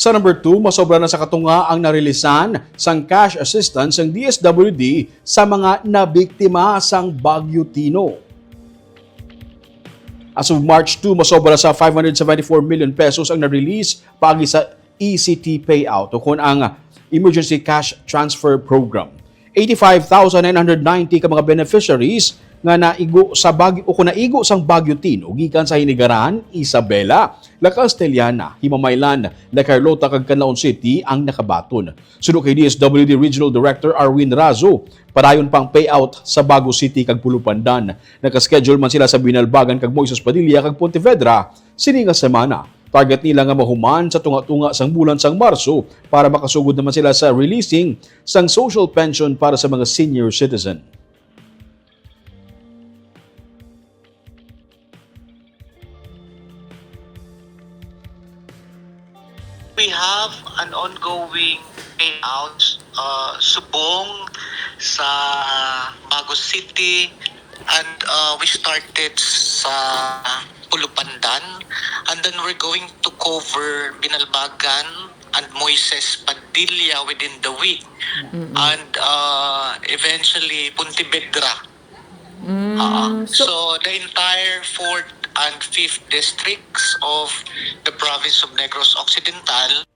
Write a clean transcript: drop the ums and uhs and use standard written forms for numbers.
Sa number 2, masobra na sa Katunga ang narilisan sang cash assistance ng DSWD sa mga nabiktima sang bagyo Tino. As of March 2, masobra sa 574 million pesos ang na-release pagi sa ECT payout o kung ang Emergency Cash Transfer Program. 85,990 ka mga beneficiaries nga naigo sa bagyo o kung naigo sang bagyo Tino gikan sa Hinigaran, Isabela, La Castellana, Himamaylan, La Carlota kag Canlaon City ang nakabaton. Suno kay DSWD Regional Director Arwin Razo, padayon pang payout sa Bago City kag Pulupandan. Nakaschedule man sila sa Binalbagan kag Moises Padilla kag Pontevedra sini nga semana. Target nila nga mahuman sa tunga-tunga sang bulan sang Marso para makasugod naman sila sa releasing sang social pension para sa mga senior citizen. We have an ongoing payout subong sa Bago City and we started sa Pulupandan and then we're going to cover Binalbagan and Moises Padilla within the week and eventually Pontevedra. So the entire 4th and 5th districts of the province of Negros Occidental